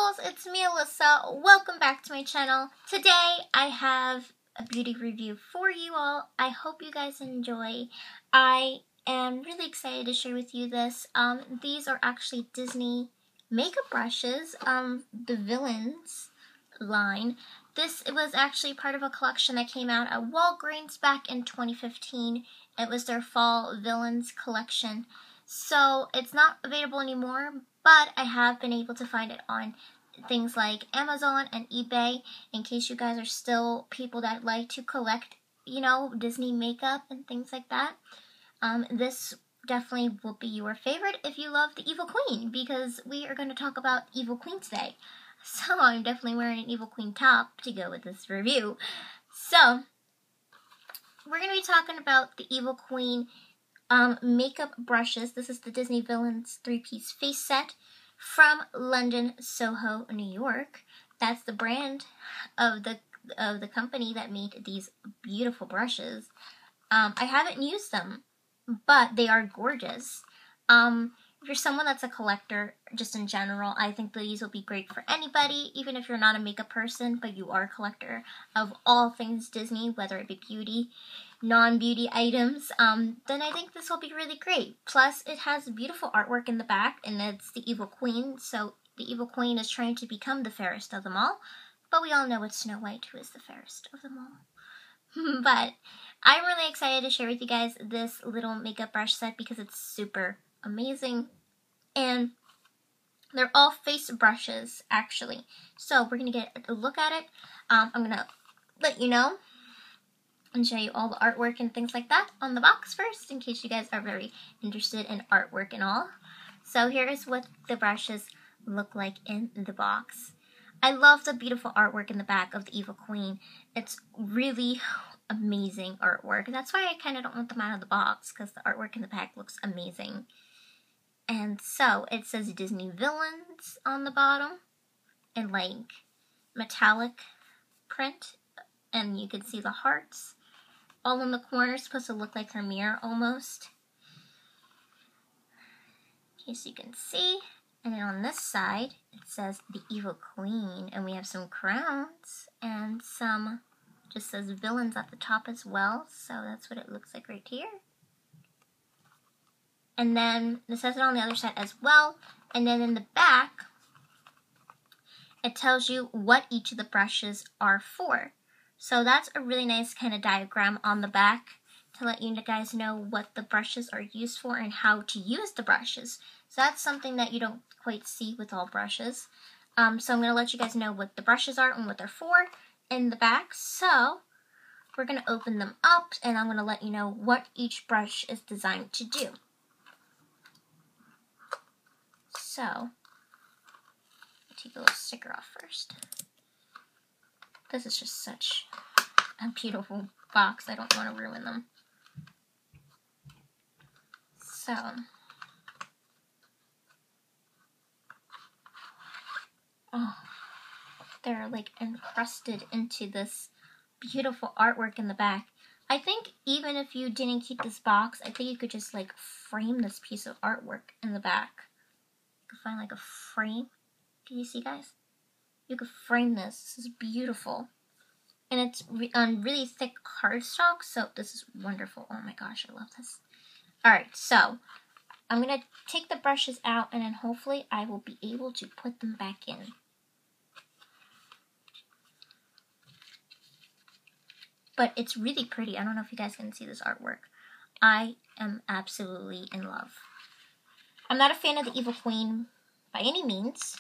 beautifuls, it's me Alyssa. Welcome back to my channel. Today I have a beauty review for you all. I hope you guys enjoy. I am really excited to share with you this. These are actually Disney makeup brushes, the Villains line. This was actually part of a collection that came out at Walgreens back in 2015. It was their fall Villains collection. So it's not available anymore, but I have been able to find it on things like Amazon and eBay in case you guys are still people that like to collect, Disney makeup and things like that. This definitely will be your favorite if you love the Evil Queen, because we are going to talk about Evil Queen today. So I'm definitely wearing an Evil Queen top to go with this review. So we're going to be talking about the Evil Queen makeup brushes. This is the Disney Villains 3-piece face set from London, Soho, New York. That's the brand of the company that made these beautiful brushes. I haven't used them, but they are gorgeous. If you're someone that's a collector, just in general, I think these will be great for anybody, even if you're not a makeup person, but you are a collector of all things Disney, whether it be beauty, non-beauty items, then I think this will be really great. Plus, it has beautiful artwork in the back, and it's the Evil Queen, so the Evil Queen is trying to become the fairest of them all, but we all know it's Snow White who is the fairest of them all. But I'm really excited to share with you guys this little makeup brush set because it's super amazing, and they're all face brushes, actually. So we're going to get a look at it. I'm going to let you know and show you all the artwork and things like that on the box first, in case you guys are very interested in artwork and all. So here is what the brushes look like in the box. I love the beautiful artwork in the back of the Evil Queen. It's really amazing artwork, and that's why I kind of don't want them out of the box, because the artwork in the back looks amazing. And so it says Disney Villains on the bottom in like metallic print, and you can see the hearts all in the corner. It's supposed to look like her mirror almost, in case you can see. And then on this side it says the Evil Queen, and we have some crowns and some, just says Villains at the top as well. So that's what it looks like right here. And then it says it on the other side as well. And then in the back, it tells you what each of the brushes are for. So that's a really nice kind of diagram on the back to let you guys know what the brushes are used for and how to use the brushes. So that's something that you don't quite see with all brushes. So I'm going to let you guys know what the brushes are and what they're for in the back. So we're going to open them up, and I'm going to let you know what each brush is designed to do. So, take a little sticker off first. This is just such a beautiful box. I don't want to ruin them. So, oh, they're like encrusted into this beautiful artwork in the back. I think even if you didn't keep this box, I think you could just like frame this piece of artwork in the back. Find like a frame. Can you see, guys? You could frame this. This is beautiful, and it's on really thick cardstock, so this is wonderful. Oh my gosh, I love this. Alright, so I'm gonna take the brushes out, and then hopefully I will be able to put them back in. But it's really pretty. I don't know if you guys can see this artwork. I am absolutely in love. I'm not a fan of the Evil Queen by any means,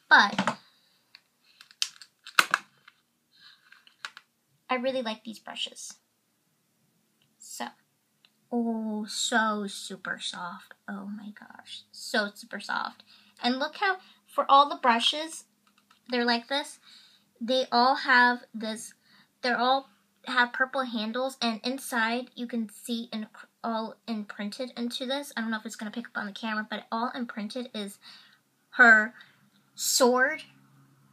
but I really like these brushes. So, oh, so super soft. Oh my gosh, so super soft. And look how, for all the brushes, they're like this. They all have this, have purple handles, and inside you can see all imprinted into this. I don't know if it's going to pick up on the camera, but all imprinted is her sword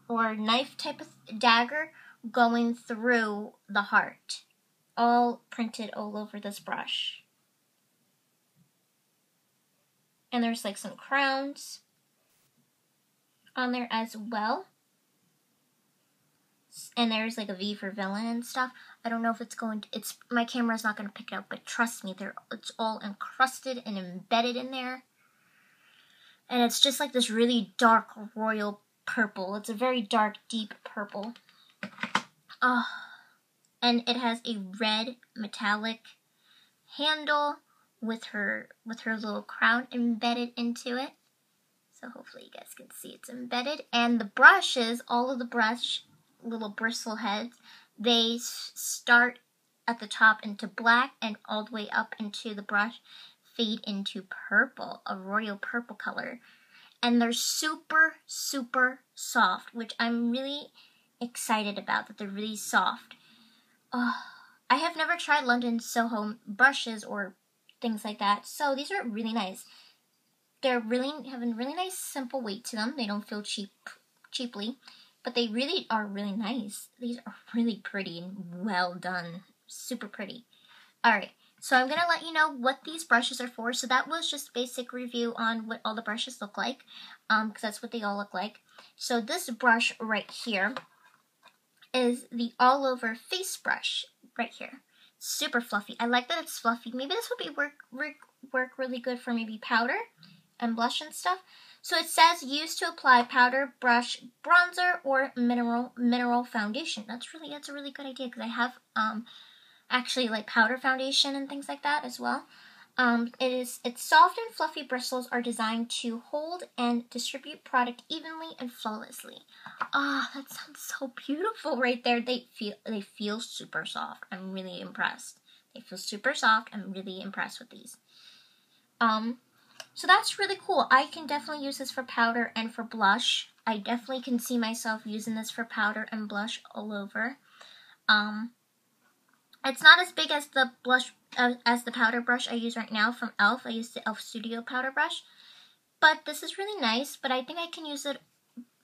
or knife type of dagger going through the heart. All printed all over this brush. And there's like some crowns on there as well. And there's like a V for villain and stuff. I don't know if it's going to, my camera's not going to pick it up, but trust me, it's all encrusted and embedded in there. And it's just like this really dark royal purple. It's a very dark, deep purple. And it has a red metallic handle with her little crown embedded into it. So hopefully you guys can see it's embedded. And the brushes, all of the brush little bristle heads, they start at the top into black and all the way up into the brush fade into purple, a royal purple color. And they're super, super soft, which I'm really excited about, that they're really soft. I have never tried London SOHO brushes or things like that, so these are really nice. They're really having really nice, simple weight to them. They don't feel cheaply, but they really are really nice. These are really pretty and well done. Super pretty. Alright, so I'm going to let you know what these brushes are for. So that was just a basic review on what all the brushes look like, because that's what they all look like. So this brush right here is the all over face brush right here. Super fluffy. I like that it's fluffy. Maybe this would be work really good for maybe powder and blush and stuff. So it says used to apply powder, brush, bronzer, or mineral foundation. That's a really good idea, because I have actually like powder foundation and things like that as well. Its soft and fluffy bristles are designed to hold and distribute product evenly and flawlessly. That sounds so beautiful right there. They feel super soft. I'm really impressed. They feel super soft. I'm really impressed with these. So that's really cool. I can definitely use this for powder and for blush. I definitely can see myself using this for powder and blush all over. It's not as big as the blush, as the powder brush I use right now from e.l.f. I use the e.l.f. Studio powder brush. But this is really nice, but I think I can use it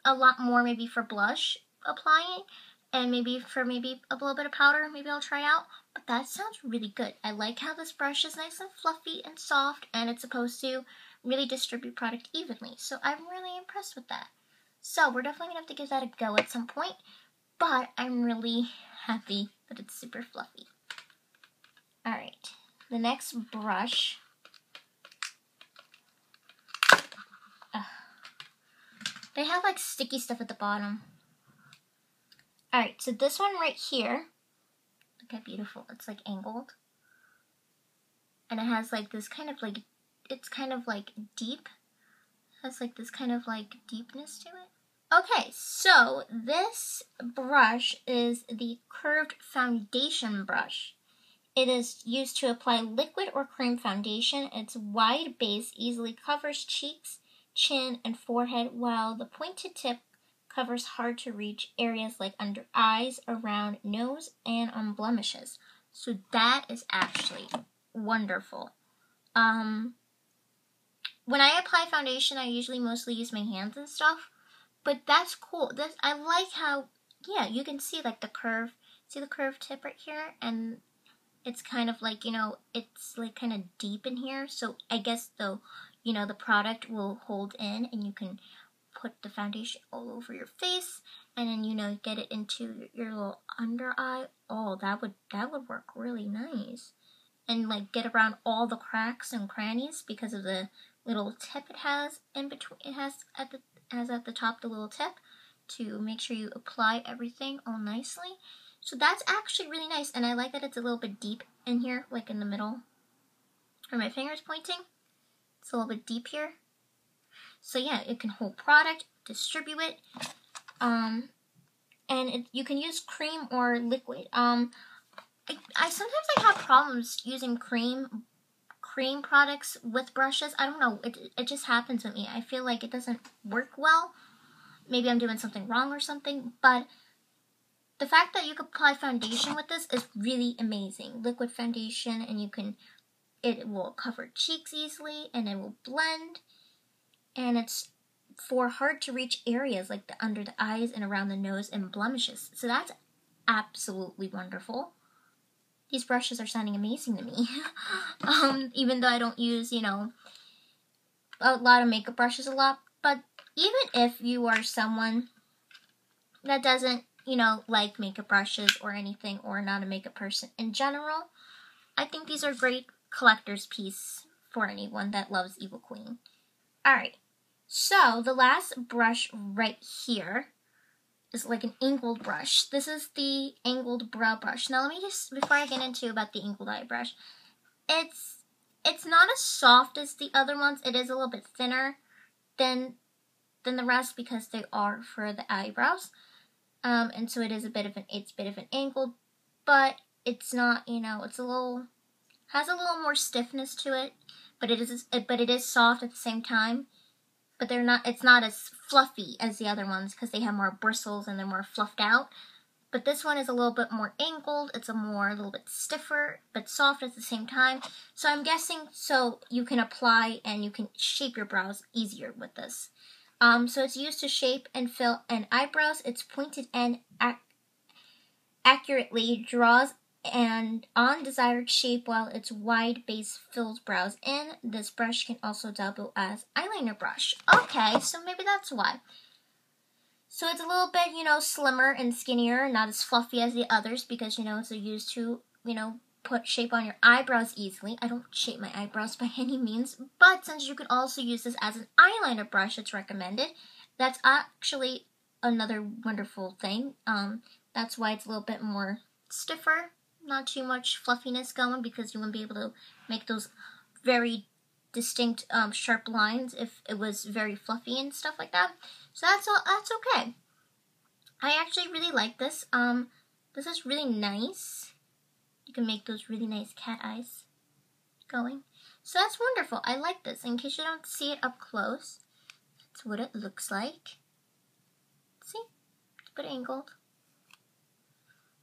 a lot more maybe for blush applying, and maybe for a little bit of powder, maybe I'll try out. But that sounds really good. I like how this brush is nice and fluffy and soft, and it's supposed to really distribute product evenly. So I'm really impressed with that. So we're definitely going to have to give that a go at some point, but I'm really happy that it's super fluffy. Alright, the next brush. They have like sticky stuff at the bottom. Alright, so this one right here, look how beautiful, it's like angled. And it has like this kind of like, it's kind of like deep. It has like this kind of like deepness to it. Okay, so this brush is the curved foundation brush. It is used to apply liquid or cream foundation. Its wide base easily covers cheeks, chin, and forehead, while the pointed tip covers hard-to-reach areas like under eyes, around nose, and on blemishes. So that is actually wonderful. When I apply foundation, I usually mostly use my hands and stuff, but that's cool. I like how, yeah, you can see like the curve. See the curved tip right here? And it's kind of like, it's like kind of deep in here. So I guess though, the product will hold in, and you can put the foundation all over your face, and then, get it into your little under eye. Oh, that would work really nice. And like get around all the cracks and crannies because of the little tip it has in between. It has at the top the little tip to make sure you apply everything all nicely. So that's actually really nice, and I like that it's a little bit deep in here, like in the middle where my finger's pointing. It's a little bit deep here. So yeah, it can hold product, distribute it, and you can use cream or liquid. I sometimes have problems using cream products with brushes. I don't know, it just happens with me. I feel like it doesn't work well. Maybe I'm doing something wrong or something, but the fact that you can apply foundation with this is really amazing. Liquid foundation, and it will cover cheeks easily, and it will blend, and it's for hard to reach areas like under the eyes and around the nose and blemishes. So that's absolutely wonderful. These brushes are sounding amazing to me. Even though I don't use, a lot of makeup brushes a lot, but even if you are someone that doesn't, you know, like makeup brushes or anything, or not a makeup person in general, I think these are great collector's piece for anyone that loves Evil Queen. Alright, so the last brush right here is like an angled brush. This is the angled brow brush. Now let me just, before I get into about the angled eye brush, it's not as soft as the other ones. It is a little bit thinner than the rest because they are for the eyebrows. And so it's a bit of an angled, but it's not, you know, has a little more stiffness to it, but it is soft at the same time. But it's not as fluffy as the other ones because they have more bristles and they're more fluffed out. But this one is a little bit more angled. It's a little bit stiffer, but soft at the same time. So I'm guessing so you can apply and you can shape your brows easier with this. So it's used to shape and fill in eyebrows. Its pointed end accurately draws an undesired shape while its wide base fills brows in. This brush can also double as eyeliner brush. Okay, so maybe that's why. So it's a little bit, you know, slimmer and skinnier, not as fluffy as the others because, you know, it's used to, you know, put shape on your eyebrows easily. I don't shape my eyebrows by any means, but since you can also use this as an eyeliner brush, it's recommended. That's actually another wonderful thing. That's why it's a little bit more stiffer, not too much fluffiness going, because you wouldn't be able to make those very distinct sharp lines if it was very fluffy and stuff like that. So that's okay. I actually really like this. This is really nice. You can make those really nice cat eyes going. So that's wonderful. I like this. In case you don't see it up close, that's what it looks like. See? It's a bit angled.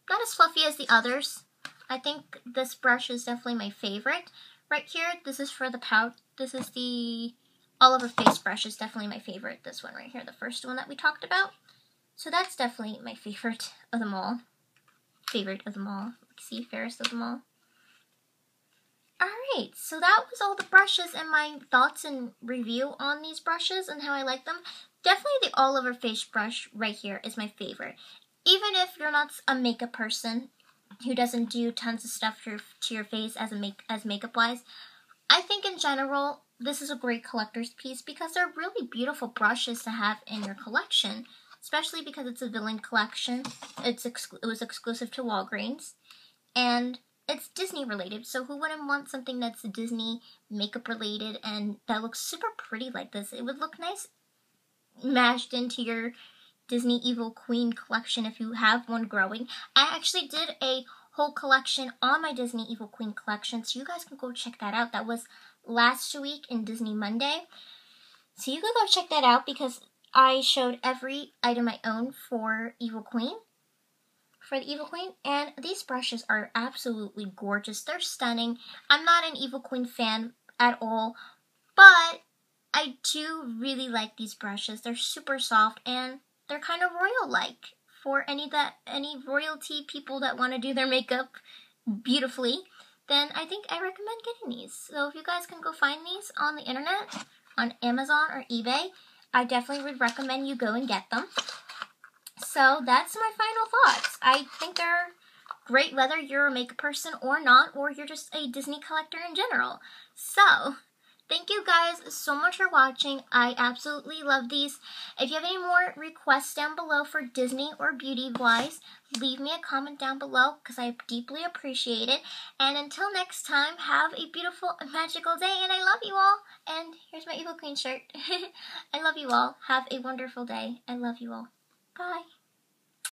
Not as fluffy as the others. I think this brush is definitely my favorite. Right here, this is for the pout. This is the all over face brush is definitely my favorite. This one right here, the first one that we talked about. So that's definitely my favorite of them all. See, fairest of them all. Alright, so that was all the brushes and my thoughts and review on these brushes and how I like them. Definitely the all over face brush right here is my favorite. Even if you're not a makeup person who doesn't do tons of stuff to your face as makeup wise, I think in general this is a great collector's piece because they're really beautiful brushes to have in your collection, especially because it's a villain collection. It was exclusive to Walgreens, and it's Disney related, so who wouldn't want something that's Disney makeup related and that looks super pretty like this? It would look nice mashed into your Disney Evil Queen collection if you have one growing. I actually did a whole collection on my Disney Evil Queen collection, so you guys can go check that out. That was last week in Disney Monday. So you can go check that out because I showed every item I own for the Evil Queen, and these brushes are absolutely gorgeous. They're stunning. I'm not an Evil Queen fan at all, but I do really like these brushes. They're super soft and they're kind of royal-like for any royalty people that want to do their makeup beautifully. Then I think I recommend getting these. So if you guys can go find these on the internet, on Amazon or eBay, I definitely would recommend you go and get them. So that's my final thoughts. I think they're great whether you're a makeup person or not, or you're just a Disney collector in general. So thank you guys so much for watching. I absolutely love these. If you have any more requests down below for Disney or beauty-wise, leave me a comment down below because I deeply appreciate it. And until next time, have a beautiful and magical day, and I love you all. And here's my Evil Queen shirt. I love you all. Have a wonderful day. I love you all. Bye.